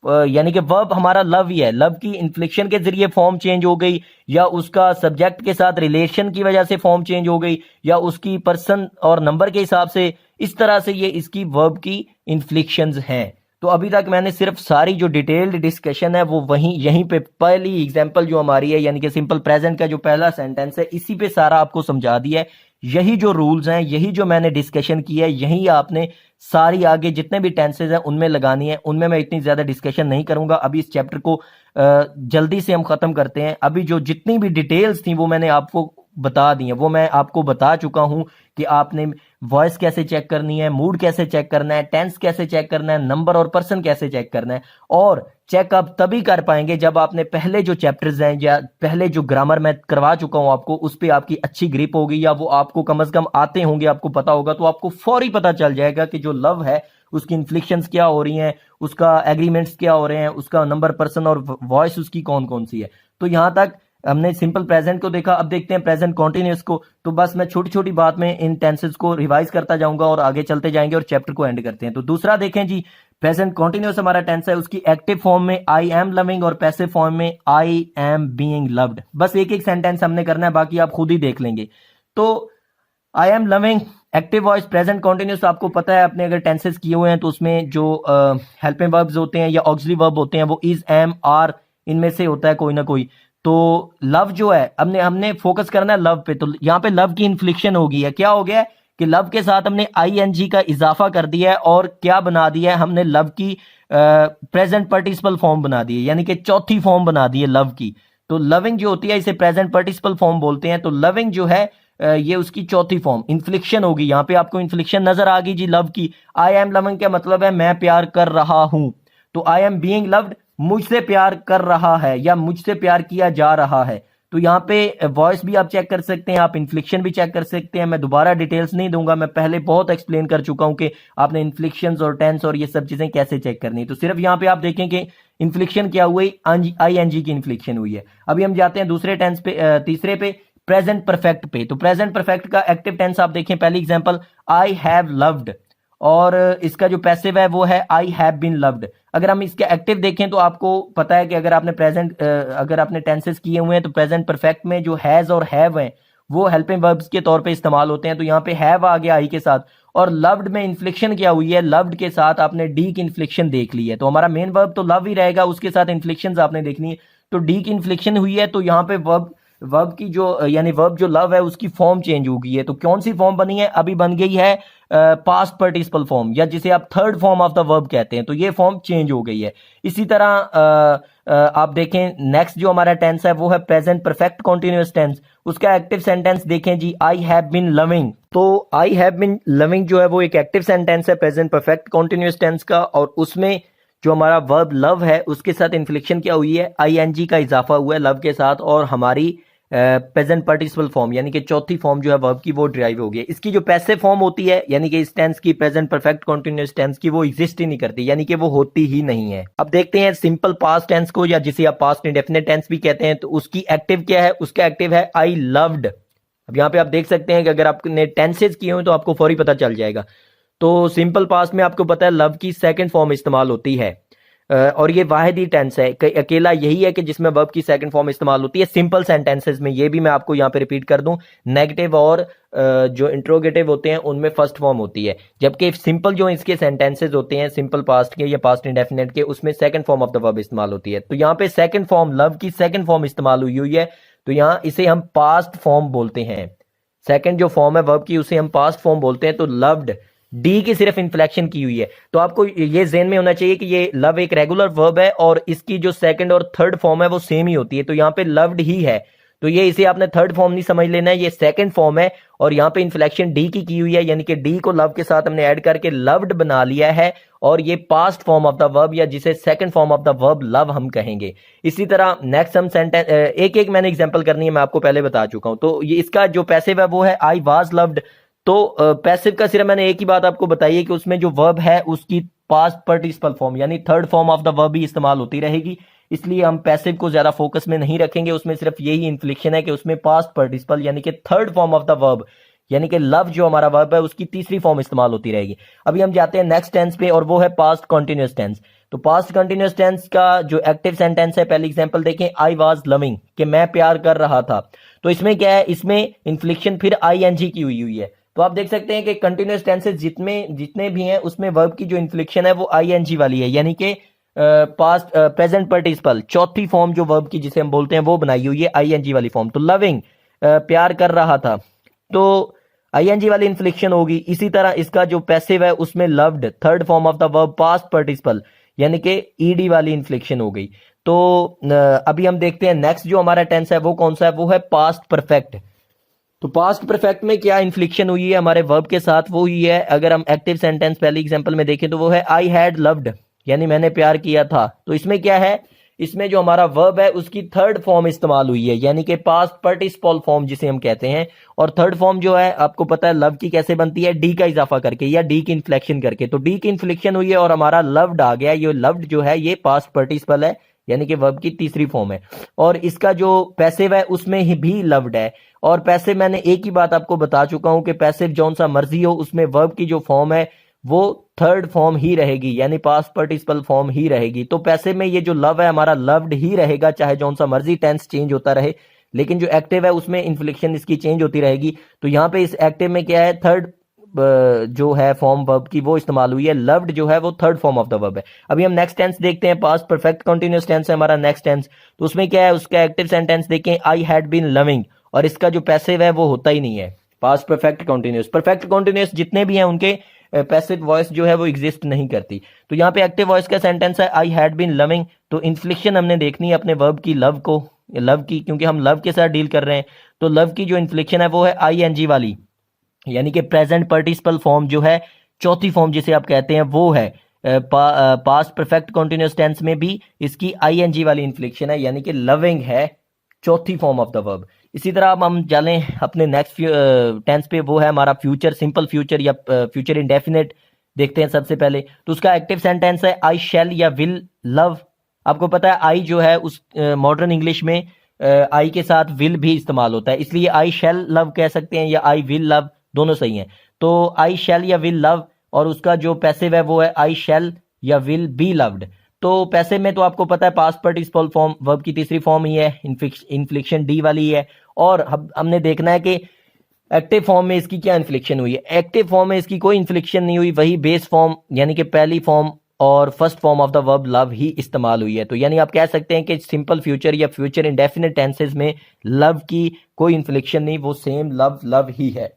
यानी कि वर्ब हमारा लव ही है, लव की इन्फ्लिक्शन के जरिए फॉर्म चेंज हो गई, या उसका सब्जेक्ट के साथ रिलेशन की वजह से फॉर्म चेंज हो गई, या उसकी पर्सन और नंबर के हिसाब से। इस तरह से ये इसकी वर्ब की इन्फ्लिक्शंस हैं। तो अभी तक मैंने सिर्फ सारी जो डिटेल्ड डिस्कशन है वो यहीं पे पहली एग्जांपल जो हमारी है यानी कि सिंपल प्रेजेंट का जो पहला सेंटेंस है इसी पे सारा आपको समझा दिया है। यही जो रूल्स हैं, यही जो मैंने डिस्कशन की है, यही आपने सारी आगे जितने भी टेंसेज हैं उनमें लगानी है। उनमें मैं इतनी ज्यादा डिस्कशन नहीं करूंगा। अभी इस चैप्टर को जल्दी से हम खत्म करते हैं। अभी जो जितनी भी डिटेल्स थी वो मैंने आपको बता दी है, वो मैं आपको बता चुका हूं कि आपने वॉइस कैसे चेक करनी है, मूड कैसे चेक करना है, टेंस कैसे चेक करना है, नंबर और पर्सन कैसे चेक करना है। और चेक आप तभी कर पाएंगे जब आपने पहले जो चैप्टर्स हैं या पहले जो ग्रामर मैं करवा चुका हूं आपको उस पर आपकी अच्छी ग्रिप होगी, या वो आपको कम से कम आते होंगे, आपको पता होगा, तो आपको फौरी पता चल जाएगा कि जो लव है उसकी इन्फ्लिक्शंस क्या हो रही हैं, उसका एग्रीमेंट्स क्या हो रहे हैं, उसका नंबर, पर्सन और वॉइस उसकी कौन कौन सी है। तो यहां तक हमने सिंपल प्रेजेंट को देखा। अब देखते हैं प्रेजेंट कॉन्टिन्यूअस को। तो बस मैं छोटी छोटी बात में इन टेंसेस को रिवाइज करता जाऊंगा और आगे चलते जाएंगे और चैप्टर को एंड करते हैं। तो दूसरा देखें जी, प्रेजेंट कॉन्टिन्यूअस हमारा टेंस है, उसकी एक्टिव फॉर्म में आई एम लविंग और पैसिव फॉर्म में आई एम बीइंग लव्ड। बस एक एक सेंटेंस हमने करना है, बाकी आप खुद ही देख लेंगे। तो I am loving active voice present continuous, आपको पता है अपने अगर टेंसेस किए हुए हैं तो उसमें जो हेल्पिंग वर्ब्स होते हैं या ऑक्सिलरी वर्ब होते हैं वो इज, एम, आर इनमें से होता है कोई ना कोई। तो लव जो है हमने फोकस करना है लव पे। तो यहाँ पे लव की इन्फ्लिक्शन होगी है, क्या हो गया है कि लव के साथ हमने आईएनजी का इजाफा कर दिया है और क्या बना दिया है, हमने लव की प्रेजेंट पार्टिसिपल फॉर्म बना दी है, यानी कि चौथी फॉर्म बना दी है लव की। तो लविंग जो होती है इसे प्रेजेंट पार्टिसिपल फॉर्म बोलते हैं। तो लविंग जो है ये उसकी चौथी फॉर्म इन्फ्लिक्शन होगी। यहाँ पे आपको इन्फ्लिक्शन नजर आ गई जी लव की। आई एम लविंग का मतलब है मैं प्यार कर रहा हूं, तो आई एम बीइंग लव्ड मुझसे प्यार कर रहा है या मुझसे प्यार किया जा रहा है। तो यहाँ पे वॉइस भी आप चेक कर सकते हैं, आप इन्फ्लिक्शन भी चेक कर सकते हैं। मैं दोबारा डिटेल्स नहीं दूंगा, मैं पहले बहुत एक्सप्लेन कर चुका हूं कि आपने इन्फ्लिक्शंस और टेंस और ये सब चीजें कैसे चेक करनी है। तो सिर्फ यहाँ पे आप देखें कि इन्फ्लिक्शन क्या हुई, आई एन जी की इन्फ्लिक्शन हुई है। अभी हम जाते हैं दूसरे टेंस पे, तीसरे पे प्रेजेंट परफेक्ट पे। तो प्रेजेंट परफेक्ट का एक्टिव टेंस आप देखें, पहली एग्जांपल आई हैव लव्ड, और इसका जो पैसिव है वो है आई हैव बीन लव्ड। अगर हम इसके एक्टिव देखें तो आपको पता है कि अगर आपने टेंसेस किए हुए हैं तो प्रेजेंट परफेक्ट में जो हैज और हैव हैं वो हेल्पिंग वर्ब्स के तौर पे इस्तेमाल होते हैं। तो यहाँ पे हैव आ गया आई के साथ, और लव्ड में इन्फ्लिक्शन क्या हुई है, लव्ड के साथ आपने डी की इन्फ्लिक्शन देख ली है। तो हमारा मेन वर्ब तो लव ही रहेगा, उसके साथ इन्फ्लिक्शन आपने देखनी है। तो डी की इन्फ्लिक्शन हुई है, तो यहाँ पे वर्ब की जो यानी वर्ब जो लव है उसकी फॉर्म चेंज हो गई है। तो कौन सी फॉर्म बनी है, अभी बन गई है पास्ट पार्टिसिपल फॉर्म, या जिसे आप third form of the verb कहते हैं। तो ये फॉर्म चेंज हो गई है। इसी तरह आप देखें नेक्स्ट जो हमारा टेंस है वो है प्रेजेंट परफेक्ट कॉन्टिन्यूअस टेंस। उसका एक्टिव सेंटेंस देखें जी, आई हैव बीन लविंग। तो आई हैव बीन लविंग जो है वो एक एक्टिव सेंटेंस है प्रेजेंट परफेक्ट कॉन्टिन्यूअस टेंस का, और उसमें जो हमारा वर्ब लव है उसके साथ इन्फ्लिक्शन क्या हुई है, आई एन जी का इजाफा हुआ है लव के साथ, और हमारी प्रेजेंट पार्टिसिपल फॉर्म यानी कि चौथी फॉर्म जो है वर्ब की वो ड्राइव हो गई है। इसकी जो पैसिव फॉर्म होती है यानी कि इस टेंस की, प्रेजेंट परफेक्ट कॉन्टिन्यूअस टेंस की, वो एग्जिस्ट ही नहीं करती, यानी कि वो होती ही नहीं है। अब देखते हैं सिंपल पास्ट टेंस को, या जिसे आप पास्ट इंडेफिनिट टेंस भी कहते हैं। तो उसकी एक्टिव क्या है, उसका एक्टिव है आई लव्ड। अब यहाँ पे आप देख सकते हैं कि अगर आपने टेंसेज किए हो तो आपको फौरी पता चल जाएगा। तो सिंपल पास्ट में आपको पता है लव की सेकंड फॉर्म इस्तेमाल होती है, और ये वाहिद ही टेंस है, अकेला यही है कि जिसमें वर्ब की सेकंड फॉर्म इस्तेमाल होती है सिंपल सेंटेंसेस में। ये भी मैं आपको यहाँ पे रिपीट कर दूं, नेगेटिव और जो इंट्रोगेटिव होते हैं उनमें फर्स्ट फॉर्म होती है, जबकि सिंपल जो इसके सेंटेंसेस होते हैं सिंपल पास्ट के या पास्ट इंडेफिनिट के, उसमें second form of the verb इस्तेमाल होती है। तो यहाँ पे सेकंड फॉर्म लव की सेकंड फॉर्म इस्तेमाल हुई है, तो यहाँ इसे हम पास्ट फॉर्म बोलते हैं। सेकंड जो फॉर्म है वर्ब की उसे हम पास्ट फॉर्म बोलते हैं। तो लव्ड डी की सिर्फ इन्फ्लेक्शन की हुई है। तो आपको ये ज़हन में होना चाहिए कि ये लव एक रेगुलर वर्ब है और इसकी जो सेकंड और थर्ड फॉर्म है वो सेम ही होती है। तो यहाँ पे लव्ड ही है, तो ये इसे आपने थर्ड फॉर्म नहीं समझ लेना है, ये सेकंड फॉर्म है, और यहाँ पे इन्फ्लेक्शन डी की हुई है, यानी कि डी को लव के साथ हमने ऐड करके लव्ड बना लिया है, और ये past form of the verb या जिसे second form of the verb love हम कहेंगे। इसी तरह नेक्स्ट हम सेंटेंस एक एक मैंने एग्जांपल करनी है, मैं आपको पहले बता चुका हूं। तो ये इसका जो पैसिव है वो है आई वाज लव्ड। तो पैसिव का सिर्फ मैंने एक ही बात आपको बताई है कि उसमें जो वर्ब है उसकी पास्ट पार्टिसिपल फॉर्म यानी third form of the verb ही इस्तेमाल होती रहेगी, इसलिए हम पैसिव को ज्यादा फोकस में नहीं रखेंगे। उसमें सिर्फ यही इन्फ्लिक्शन है कि उसमें पास्ट पार्टिसिपल यानी कि third form of the verb यानी कि लव जो हमारा वर्ब है उसकी तीसरी फॉर्म इस्तेमाल होती रहेगी। अभी हम जाते हैं नेक्स्ट टेंस पे, और वो है पास्ट कंटिन्यूअस टेंस। तो पास्ट कंटिन्यूअस टेंस का जो एक्टिव सेंटेंस है, पहली एग्जांपल देखें, आई वाज लविंग, कि मैं प्यार कर रहा था। तो इसमें क्या है, इसमें इन्फ्लिक्शन फिर आईएनजी की हुई है। तो आप देख सकते हैं कि कंटिन्यूअस टेंसेस जितने भी हैं उसमें वर्ब की जो इन्फ्लिक्शन है वो आईएनजी वाली है, यानी कि पास्ट प्रेजेंट पार्टिसिपल चौथी फॉर्म जो वर्ब की जिसे हम बोलते हैं वो बनाई हुई है आईएनजी वाली फॉर्म। तो लविंग प्यार कर रहा था, तो आईएनजी वाली इन्फ्लिक्शन होगी। इसी तरह इसका जो पैसिव है उसमें loved third form of the verb past participle यानी कि ईडी वाली इन्फ्लिक्शन हो गई। तो अभी हम देखते हैं नेक्स्ट जो हमारा टेंस है वो कौन सा है, वो है पास्ट परफेक्ट। तो पास्ट परफेक्ट में क्या इन्फ्लिक्शन हुई है हमारे वर्ब के साथ, वो हुई है, अगर हम एक्टिव सेंटेंस पहली एग्जांपल में देखें तो वो है आई हैड लव्ड, यानी मैंने प्यार किया था। तो इसमें क्या है, इसमें जो हमारा वर्ब है उसकी थर्ड फॉर्म इस्तेमाल हुई है, यानी कि पास्ट पार्टिसिपल फॉर्म जिसे हम कहते हैं। और थर्ड फॉर्म जो है आपको पता है लव की कैसे बनती है, डी का इजाफा करके या डी की इन्फ्लेक्शन करके। तो डी की इन्फ्लेक्शन हुई है और हमारा लव्ड आ गया। ये लव्ड जो है ये पास्ट पार्टिसिपल है यानी कि वर्ब की तीसरी फॉर्म है, और इसका जो पैसिव है उसमें ही भी लव्ड है। और पैसिव मैंने एक ही बात आपको बता चुका हूं कि पैसिव जौन सा मर्जी हो उसमें वर्ब की जो फॉर्म है वो थर्ड फॉर्म ही रहेगी, यानी पास्ट पार्टिसिपल फॉर्म ही रहेगी। तो पैसिव में ये जो लव है हमारा लव्ड ही रहेगा, चाहे जौन सा मर्जी टेंस चेंज होता रहे, लेकिन जो एक्टिव है उसमें इन्फ्लिक्शन इसकी चेंज होती रहेगी। तो यहाँ पे इस एक्टिव में क्या है, थर्ड जो है फॉर्म वर्ब की वो इस्तेमाल हुई है, लव्ड जो है वो third form of the verb है। अभी हम नेक्स्ट टेंस देखते हैं, पास्ट परफेक्ट कंटीन्यूअस टेंस है हमारा नेक्स्ट टेंस। तो उसमें क्या है, उसका एक्टिव सेंटेंस देखें, आई हैड बीन लविंग, और इसका जो पैसिव है वो होता ही नहीं है, past perfect continuous. Perfect continuous जितने भी हैं उनके पैसिव वॉइस जो है वो एग्जिस्ट नहीं करती। तो यहाँ पे एक्टिव वॉइस का सेंटेंस है आई हैड बीन लविंग, तो इन्फ्लिक्शन हमने देखनी है अपने वर्ब की लव को, लव की, क्योंकि हम लव के साथ डील कर रहे हैं। तो लव की जो इन्फ्लिक्शन है वो है आईएनजी वाली, यानी कि प्रेजेंट पार्टिसिपल फॉर्म जो है, चौथी फॉर्म जिसे आप कहते हैं वो है। पास्ट परफेक्ट कंटीन्यूअस टेंस में भी इसकी आईएनजी वाली इन्फ्लिक्शन है, यानी कि लविंग है चौथी फॉर्म ऑफ द वर्ब। इसी तरह अब हम चलें अपने नेक्स्ट टेंस पे, वो है हमारा फ्यूचर सिंपल फ्यूचर या फ्यूचर इंडेफिनिट। देखते हैं सबसे पहले, तो उसका एक्टिव सेंटेंस है आई शैल या विल लव। आपको पता है आई जो है उस मॉडर्न इंग्लिश में आई के साथ विल भी इस्तेमाल होता है, इसलिए आई शैल लव कह सकते हैं या आई विल लव, दोनों सही हैं। तो आई शैल या विल लव, और उसका जो पैसिव है वो है आई शैल या विल बी लव्ड। तो पैसिव में तो आपको पता है पास्ट पार्टिसिपल फॉर्म वर्ब की तीसरी फॉर्म ही है, इन्फ्लिक्शन डी वाली है। और हमने देखना है कि एक्टिव फॉर्म में इसकी क्या इन्फ्लिक्शन हुई है। एक्टिव फॉर्म में इसकी कोई इन्फ्लिक्शन नहीं हुई, वही बेस फॉर्म यानी कि पहली फॉर्म और first form of the verb love ही इस्तेमाल हुई है। तो यानी आप कह सकते हैं कि सिंपल फ्यूचर या फ्यूचर इंडेफिनिट टेंसेस में लव की कोई इन्फ्लिक्शन नहीं, वो सेम लव लव ही है।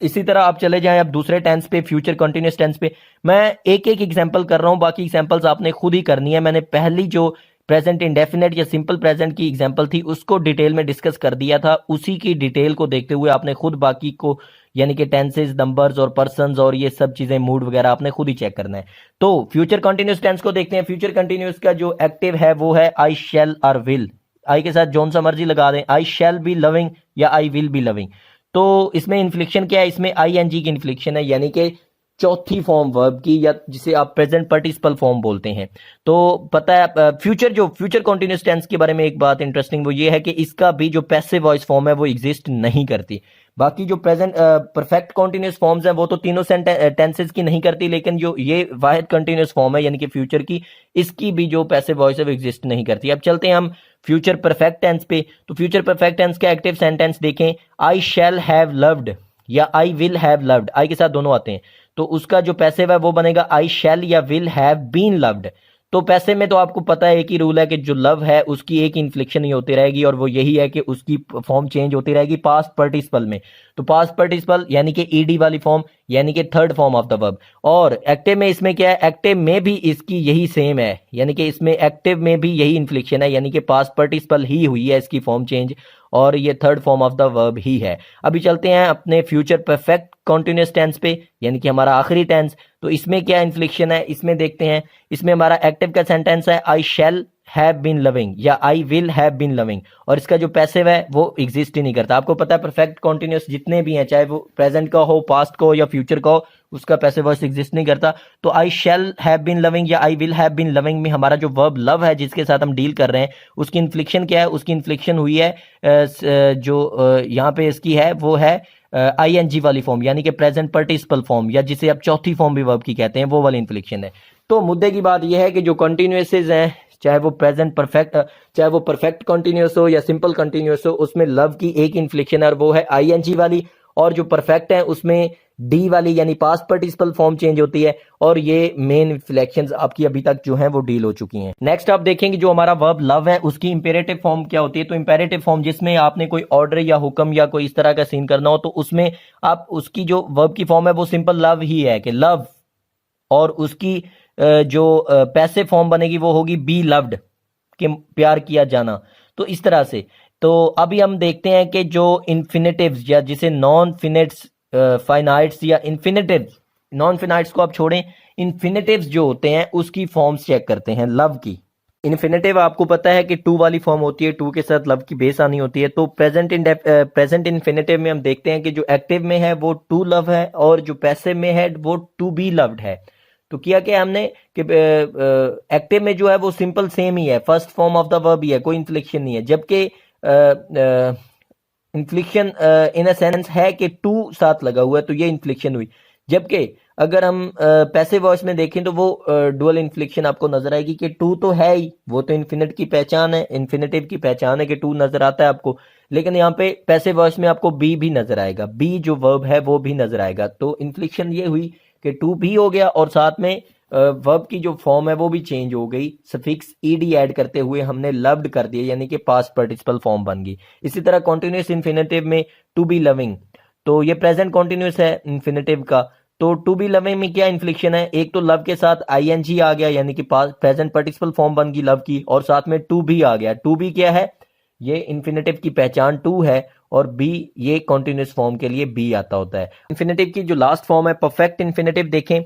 इसी तरह आप चले जाएं अब दूसरे टेंस पे, फ्यूचर कंटिन्यूअस टेंस पे। मैं एक एक एग्जांपल कर रहा हूं, बाकी एग्जांपल्स आपने खुद ही करनी है। मैंने पहली जो प्रेजेंट इंडेफिनिट या सिंपल प्रेजेंट की एग्जांपल थी उसको डिटेल में डिस्कस कर दिया था, उसी की डिटेल को देखते हुए आपने खुद बाकी को यानी कि टेंसेस, नंबर्स और पर्सन्स और ये सब चीजें, मूड वगैरह आपने खुद ही चेक करना है। तो फ्यूचर कंटिन्यूअस टेंस को देखते हैं। फ्यूचर कंटिन्यूअस का जो एक्टिव है वो है आई शैल और विल। आई के साथ जौन सा मर्जी लगा दें, आई शैल बी लविंग या आई विल बी लविंग। तो इसमें इन्फ्लिक्शन क्या है, इसमें आईएनजी की इन्फ्लिक्शन है, यानी कि चौथी फॉर्म वर्ब की, या जिसे आप प्रेजेंट पार्टिसिपल फॉर्म बोलते हैं। तो पता है फ्यूचर कंटीन्यूअस टेंस के बारे में एक बात इंटरेस्टिंग वो ये है कि इसका भी जो पैसिव वॉइस फॉर्म है वो एग्जिस्ट नहीं करती। बाकी जो प्रेजेंट परफेक्ट कंटीन्यूअस फॉर्म्स हैं वो तो तीनों टेंसेस की नहीं करती, लेकिन जो ये वाहिद कंटीन्यूअस फॉर्म है यानी कि फ्यूचर की, इसकी भी जो पैसिव वॉइस है वो एग्जिस्ट नहीं करती। अब चलते हैं हम फ्यूचर परफेक्ट टेंस पे। तो फ्यूचर परफेक्ट टेंस का एक्टिव सेंटेंस देखें, आई शैल हैव लव्ड या आई विल हैव लव्ड, आई के साथ दोनों आते हैं। तो उसका जो पैसिव है वो बनेगा आई शैल या विल हैव बीन लव्ड। तो पैसिव में तो आपको पता है एक ही रूल है कि जो लव है उसकी एक इन्फ्लिक्शन ही होती रहेगी, और वो यही है कि उसकी फॉर्म चेंज होती रहेगी पास्ट पार्टिसिपल में। तो पास्ट पार्टिसिपल यानी कि ईडी वाली फॉर्म, यानी कि third form of the verb. और एक्टिव में इसमें क्या है, एक्टिव में भी इसकी यही सेम है, यानी कि इसमें एक्टिव में भी यही इन्फ्लिक्शन है, यानी कि पास्ट पार्टिसिपल ही हुई है इसकी फॉर्म चेंज, और ये third form of the verb ही है। अभी चलते हैं अपने फ्यूचर परफेक्ट कंटीन्यूअस टेंस पे, यानी कि हमारा आखिरी टेंस। तो इसमें क्या इन्फ्लिक्शन है, इसमें देखते हैं। इसमें हमारा एक्टिव का सेंटेंस है I shall have been loving या I will have been loving, और इसका जो पैसिव है वो एग्जिस्ट ही नहीं करता। आपको पता है परफेक्ट कंटीन्यूअस जितने भी हैं, चाहे वो प्रेजेंट का हो, पास्ट का हो या फ्यूचर का हो, उसका पैसिव वॉइस एग्जिस्ट नहीं करता। तो I shall have been loving या I will have been loving में हमारा जो वर्ब लव है जिसके साथ हम डील कर रहे हैं, उसकी इन्फ्लिक्शन क्या है, उसकी इन्फ्लिक्शन हुई है जो यहाँ पे इसकी है वो है आईएनजी वाली फॉर्म, यानी कि प्रेजेंट पार्टिसिपल फॉर्म, या जिसे आप चौथी फॉर्म भी वर्ब की कहते हैं, वो वाली इन्फ्लिक्शन है। तो मुद्दे की बात यह है कि जो कंटिन्यूअसेस हैं, चाहे वो प्रेजेंट परफेक्ट, चाहे वो परफेक्ट कंटिन्यूअस हो या सिंपल कंटिन्यूअस हो, उसमें लव की एक इन्फ्लिक्शन है और वो है आईएनजी वाली। और जो परफेक्ट है उसमें डी वाली यानी पास्ट पार्टिसिपल फॉर्म चेंज होती है, और ये मेन इन्फ्लेक्शंस आपकी अभी तक जो हैं वो डील हो चुकी हैं। नेक्स्ट आप देखेंगे जो हमारा वर्ब लव है उसकी इंपेरेटिव फॉर्म क्या होती है। तो इंपेरेटिव फॉर्म जिसमें आपने कोई ऑर्डर या हुक्म या कोई इस तरह का सीन करना हो, तो उसमें आप उसकी जो वर्ब की फॉर्म है वो सिंपल लव ही है कि लव, और उसकी जो पैसिव फॉर्म बनेगी वो होगी बी लव्ड, कि प्यार किया जाना। तो इस तरह से। तो अभी हम देखते हैं कि जो इन्फिनेटिव्स या जिसे नॉन फिनिट्स फाइनाइट्स या इन्फिनेटिव्स, नॉन फिनाइट्स को आप छोड़ें, इन्फिनेटिव्स जो होते हैं उसकी फॉर्म्स चेक करते हैं लव की। इन्फिनेटिव आपको पता है कि टू वाली फॉर्म होती है, टू के साथ लव की बेस आनी होती है। तो प्रेजेंट इन्फिनेटिव में हम देखते हैं कि जो एक्टिव में है वो टू लव है, और जो पैसिव में है वो टू बी लव्ड है। तो किया क्या हमने कि एक्टिव में जो है वो सिंपल सेम ही है, first form of the verb ही है, कोई इन्फ्लिक्शन नहीं है। जबकि इन्फ्लिक्शन इन अ सेंस है कि टू साथ लगा हुआ है, तो ये इन्फ्लिक्शन हुई। जबकि अगर हम पैसिव वॉइस में देखें तो वो डुअल इन्फ्लिक्शन आपको नजर आएगी कि टू तो है ही, वो तो इन्फिनिट की पहचान है, इन्फिनेटिव की पहचान है कि टू नजर आता है आपको, लेकिन यहाँ पे पैसिव वॉइस में आपको बी भी नजर आएगा, बी जो वर्ब है वो भी नजर आएगा। तो इन्फ्लिक्शन ये हुई कि टू भी हो गया, और साथ में वर्ब की जो फॉर्म है वो भी चेंज हो गई, सफिक्स ईडी ऐड करते हुए हमने लव्ड कर दिया, यानी कि पास्ट पार्टिसिपल फॉर्म बन गई। इसी तरह कॉन्टिन्यूस इन्फिनेटिव में टू बी लविंग, तो ये प्रेजेंट कॉन्टिन्यूस है इन्फिनेटिव का, तो टू बी लविंग में क्या इन्फ्लिक्शन है, एक तो लव के साथ आईएनजी आ गया यानी कि प्रेजेंट पार्टिसिपल फॉर्म बन गई लव की, और साथ में टू बी आ गया। टू बी क्या है, ये इन्फिनेटिव की पहचान टू है, और बी ये कॉन्टिन्यूस फॉर्म के लिए बी आता होता है। इन्फिनेटिव की जो लास्ट फॉर्म है परफेक्ट इन्फिनेटिव, देखें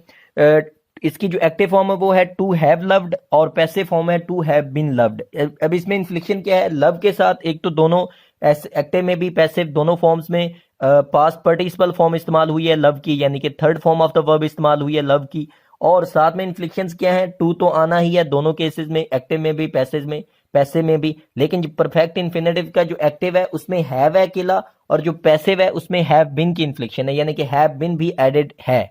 इसकी जो एक्टिव फॉर्म है वो है टू हैव लव्ड, और पैसिव फॉर्म है टू हैव बीन लव्ड। अब इसमें इन्फ्लिक्शन क्या है, लव के साथ एक तो दोनों एक्टिव में भी पैसिव दोनों फॉर्म्स में पास्ट पार्टिसिपल फॉर्म इस्तेमाल हुई है लव की, यानी कि third form of the verb इस्तेमाल हुई है लव की, और साथ में इन्फ्लिक्शंस क्या है, टू तो आना ही है दोनों केसेस में, एक्टिव में भी पैसिव में भी। लेकिन जो परफेक्ट इन्फिनेटिव का जो एक्टिव है उसमें हैव है अकेला, और जो पैसिव है उसमें हैव बिन की इन्फ्लिक्शन है, यानी कि हैव बिन भी एडेड है।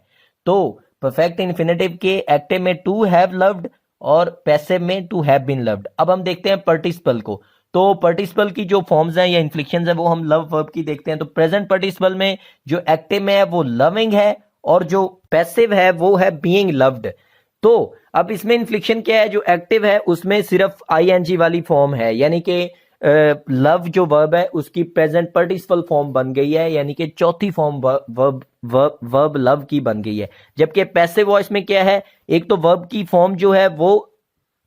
तो परफेक्ट इन्फिनेटिव के एक्टिव में टू हैव लव्ड और पैसिव में टू हैव बीन लव्ड। अब हम देखते हैं पार्टिसिपल को। तो पार्टिसिपल की जो फॉर्म्स हैं या इन्फ्लिक्शंस हैं वो हम लव वर्ब की देखते हैं। तो प्रेजेंट पार्टिसिपल में जो एक्टिव में है वो लविंग है, और जो पैसिव है वो है बीइंग लव्ड। तो अब इसमें इन्फ्लिक्शन क्या है, जो एक्टिव है उसमें सिर्फ आईएनजी वाली फॉर्म है, यानी कि लव जो वर्ब है उसकी प्रेजेंट पार्टिसिपल फॉर्म बन गई है, यानी कि चौथी फॉर्म वर्ब लव की बन गई है। जबकि पैसिव वॉइस में क्या है, एक तो वर्ब की फॉर्म जो है वो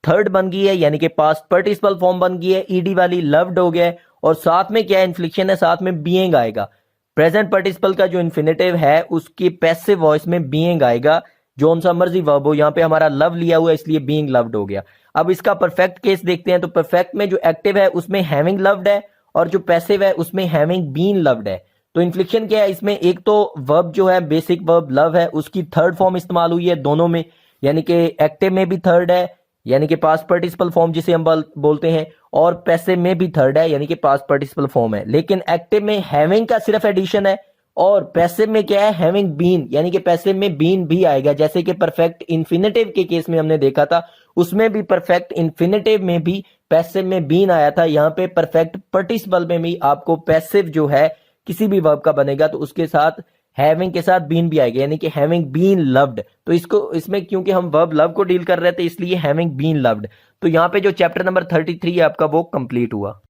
थर्ड बन गई है, यानी कि पास्ट पार्टिसिपल फॉर्म बन गई है, ईडी वाली लव्ड हो गया, और साथ में क्या इन्फ्लिक्शन है, साथ में बीइंग आएगा। प्रेजेंट पार्टिसिपल का जो इन्फिनेटिव है उसकी पैसिव वॉइस में बीइंग आएगा, जोन सा मर्जी वर्ब हो, यहाँ पे हमारा लव लिया हुआ है इसलिए बीइंग लव्ड हो गया। अब इसका परफेक्ट केस देखते हैं। तो परफेक्ट में जो एक्टिव है उसमें हैविंग लव्ड है, और जो पैसिव है उसमें हैविंग बीन लव्ड है। तो इन्फ्लिक्शन क्या है इसमें, एक तो वर्ब जो है बेसिक वर्ब लव है उसकी थर्ड फॉर्म इस्तेमाल हुई है दोनों में, यानी कि एक्टिव में भी थर्ड है यानी कि पास्ट पार्टिसिपल फॉर्म जिसे हम बोलते हैं, और पैसिव में भी थर्ड है यानी कि पास्ट पार्टिसिपल फॉर्म है। लेकिन एक्टिव में हैविंग का सिर्फ एडिशन है, और पैसिव में क्या है, हैविंग बीन, यानी कि पैसिव में बीन भी आएगा। जैसे कि परफेक्ट इन्फिनेटिव के केस में हमने देखा था, उसमें भी परफेक्ट इन्फिनेटिव में भी पैसिव में बीन आया था। यहाँ पे परफेक्ट पार्टिसिपल में भी आपको पैसिव जो है किसी भी वर्ब का बनेगा तो उसके साथ हैविंग के साथ बीन भी आएगा, यानी कि हैविंग बीन लव्ड। तो इसमें क्योंकि हम वर्ब लव को डील कर रहे थे इसलिए हैविंग बीन लव्ड। तो यहाँ पे जो चैप्टर नंबर 33 है आपका वो कंप्लीट हुआ।